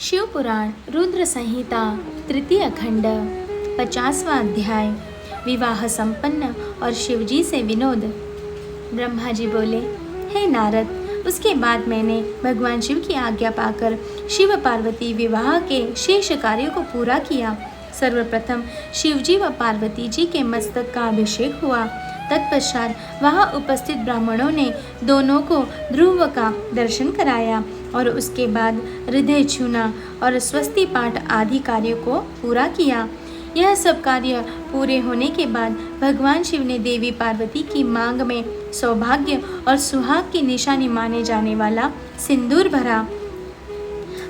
शिव पुराण रुद्र संहिता तृतीय खंड 50वां अध्याय। विवाह संपन्न और शिवजी से विनोद। ब्रह्मा जी बोले, हे नारद, उसके बाद मैंने भगवान शिव की आज्ञा पाकर शिव पार्वती विवाह के शेष कार्यों को पूरा किया। सर्वप्रथम शिवजी व पार्वती जी के मस्तक का अभिषेक हुआ। तत्पश्चात वहां उपस्थित ब्राह्मणों ने दोनों को ध्रुव का दर्शन कराया और उसके बाद हृदय छूना और स्वस्ति पाठ आदि कार्यों को पूरा किया। यह सब कार्य पूरे होने के बाद भगवान शिव ने देवी पार्वती की मांग में सौभाग्य और सुहाग की निशानी माने जाने वाला सिंदूर भरा।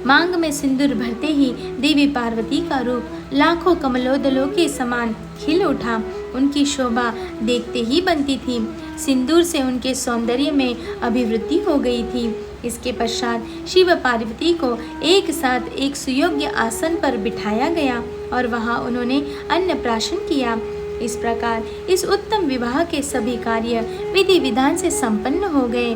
मांग में सिंदूर भरते ही देवी पार्वती का रूप लाखों कमलोदलों के समान खिल उठा। उनकी शोभा देखते ही बनती थी। सिंदूर से उनके सौंदर्य में अभिवृद्धि हो गई थी। इसके पश्चात शिव पार्वती को एक साथ एक सुयोग्य आसन पर बिठाया गया और वहां उन्होंने अन्नप्राशन किया। इस प्रकार इस उत्तम विवाह के सभी कार्य विधि विधान से संपन्न हो गए।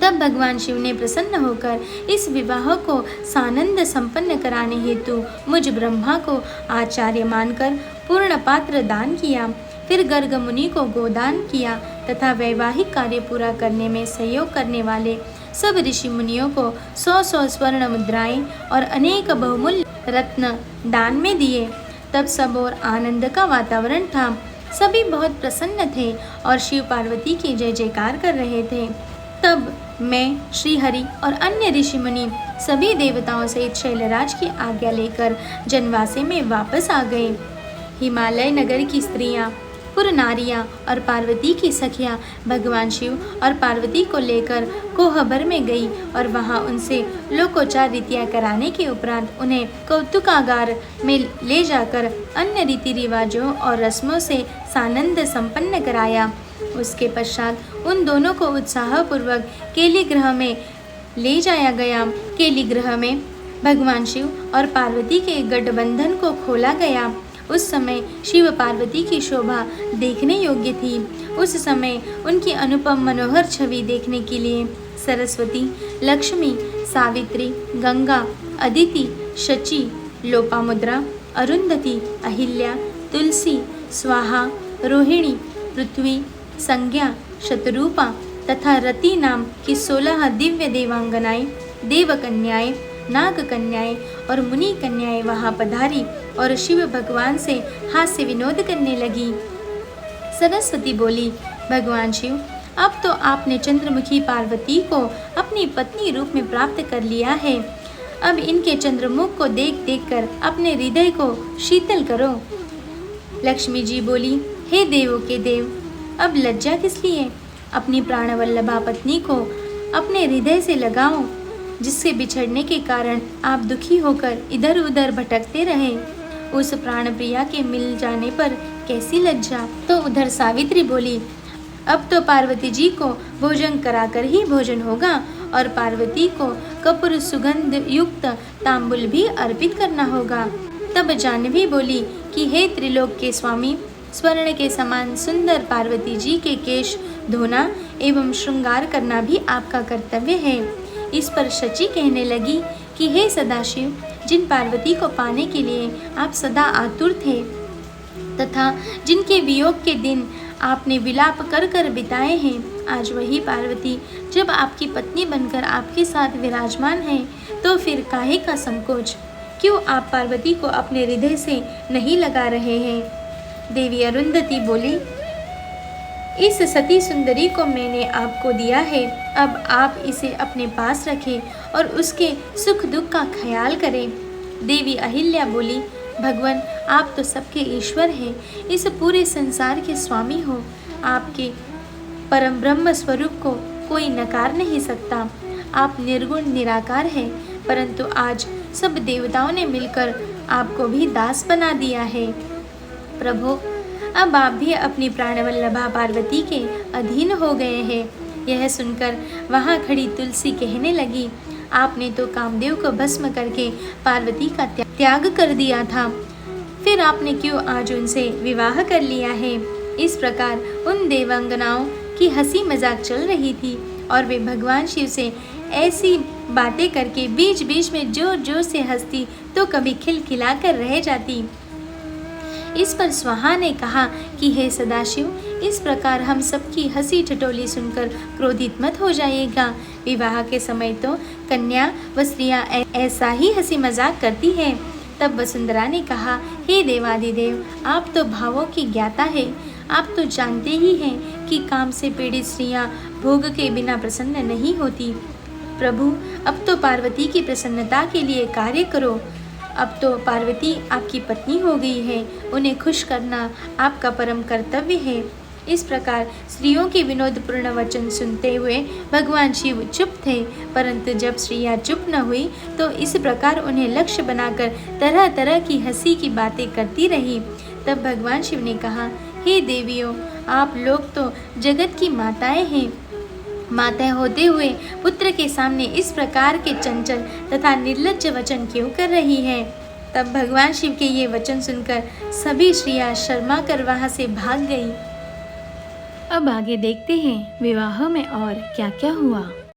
तब भगवान शिव ने प्रसन्न होकर इस विवाह को सानंद संपन्न कराने हेतु मुझ ब्रह्मा को आचार्य मानकर पूर्ण पात्र दान किया। फिर गर्ग मुनि को गोदान किया तथा वैवाहिक कार्य पूरा करने में सहयोग करने वाले सब ऋषि मुनियों को 100 स्वर्ण मुद्राएं और अनेक बहुमूल्य रत्न दान में दिए। तब सब और आनंद का वातावरण था। सभी बहुत प्रसन्न थे और शिव पार्वती की जय जयकार कर रहे थे। तब मैं, श्री हरि और अन्य ऋषि मुनि सभी देवताओं सहित शैलराज की आज्ञा लेकर जनवासे में वापस आ गए। हिमालय नगर की स्त्रियां, पुर नारियां और पार्वती की सखियां भगवान शिव और पार्वती को लेकर कोहबर में गई और वहां उनसे लोकोचार रीतियां कराने के उपरांत उन्हें कौतुकागार में ले जाकर अन्य रीति रिवाजों और रस्मों से सानंद संपन्न कराया। उसके पश्चात उन दोनों को उत्साहपूर्वक केली गृह में ले जाया गया। केली गृह में भगवान शिव और पार्वती के गठबंधन को खोला गया। उस समय शिव पार्वती की शोभा देखने योग्य थी। उस समय उनकी अनुपम मनोहर छवि देखने के लिए सरस्वती, लक्ष्मी, सावित्री, गंगा, अदिति, शची, लोपामुद्रा, अरुंधति, अहिल्या, तुलसी, स्वाहा, रोहिणी, पृथ्वी, संज्ञा, शतरूपा तथा रति नाम की 16 दिव्य देवांगनाएं, देवकन्याएं, नाग कन्याएं और मुनि कन्याएं वहां पधारी और शिव भगवान से हास्य विनोद करने लगी। सरस्वती बोली, भगवान शिव, अब तो आपने चंद्रमुखी पार्वती को अपनी पत्नी रूप में प्राप्त कर लिया है। अब इनके चंद्रमुख को देख देख कर अपने हृदय को शीतल करो। लक्ष्मी जी बोली, हे देवों के देव, अब लज्जा किस लिए? अपनी प्राणवल्लभा पत्नी को अपने हृदय से लगाओ, जिससे बिछड़ने के कारण आप दुखी होकर इधर उधर भटकते रहे। उस प्राण प्रिया के मिल जाने पर कैसी लज्जा। तो उधर सावित्री बोली, अब तो पार्वती जी को भोजन कराकर ही भोजन होगा और पार्वती को कपूर सुगंध युक्त तांबुल भी अर्पित करना होगा। तब जाह्नवी बोली कि हे त्रिलोक के स्वामी, स्वर्ण के समान सुंदर पार्वती जी के केश धोना एवं श्रृंगार करना भी आपका कर्तव्य है। इस पर शची कहने लगी कि हे सदाशिव, जिन पार्वती को पाने के लिए आप सदा आतुर थे तथा जिनके वियोग के दिन आपने विलाप कर कर बिताए हैं, आज वही पार्वती जब आपकी पत्नी बनकर आपके साथ विराजमान है, तो फिर काहे का संकोच? क्यों आप पार्वती को अपने हृदय से नहीं लगा रहे हैं? देवी अरुंधति बोली, इस सती सुंदरी को मैंने आपको दिया है। अब आप इसे अपने पास रखें और उसके सुख दुख का ख्याल करें। देवी अहिल्या बोली, भगवान, आप तो सबके ईश्वर हैं, इस पूरे संसार के स्वामी हो। आपके परम ब्रह्म स्वरूप को कोई नकार नहीं सकता। आप निर्गुण निराकार हैं, परंतु आज सब देवताओं ने मिलकर आपको भी दास बना दिया है। प्रभु, अब आप भी अपनी प्राणवल्लभा पार्वती के अधीन हो गए हैं। यह सुनकर वहां खड़ी तुलसी कहने लगी, आपने तो कामदेव को भस्म करके पार्वती का त्याग कर दिया था, फिर आपने क्यों आज उनसे विवाह कर लिया है? इस प्रकार उन देवांगनाओं की हंसी मजाक चल रही थी और वे भगवान शिव से ऐसी बातें करके बीच बीच में जोर जोर से हंसती तो कभी खिलखिला कर रह जाती। इस पर स्वाहा ने कहा कि हे सदाशिव, इस प्रकार हम सबकी हंसी ठिठोली सुनकर क्रोधित मत हो जाइएगा। विवाह के समय तो कन्या व स्त्रियां ऐसा ही हंसी मजाक करती हैं। तब वसुंधरा ने कहा, हे देवादिदेव, आप तो भावों की ज्ञाता है। आप तो जानते ही हैं कि काम से पीड़ित स्त्रियां भोग के बिना प्रसन्न नहीं होती। प्रभु, अब तो पार्वती की प्रसन्नता के लिए कार्य करो। अब तो पार्वती आपकी पत्नी हो गई है, उन्हें खुश करना आपका परम कर्तव्य है। इस प्रकार स्त्रियों के विनोदपूर्ण वचन सुनते हुए भगवान शिव चुप थे, परंतु जब स्त्रियां चुप न हुई तो इस प्रकार उन्हें लक्ष्य बनाकर तरह तरह की हंसी की बातें करती रही। तब भगवान शिव ने कहा, हे देवियों, आप लोग तो जगत की माताएं हैं। माताएं होते हुए पुत्र के सामने इस प्रकार के चंचल तथा निर्लज्ज वचन क्यों कर रही हैं? तब भगवान शिव के ये वचन सुनकर सभी स्त्रियां शर्मा कर वहां से भाग गई। अब आगे देखते हैं विवाह में और क्या क्या हुआ।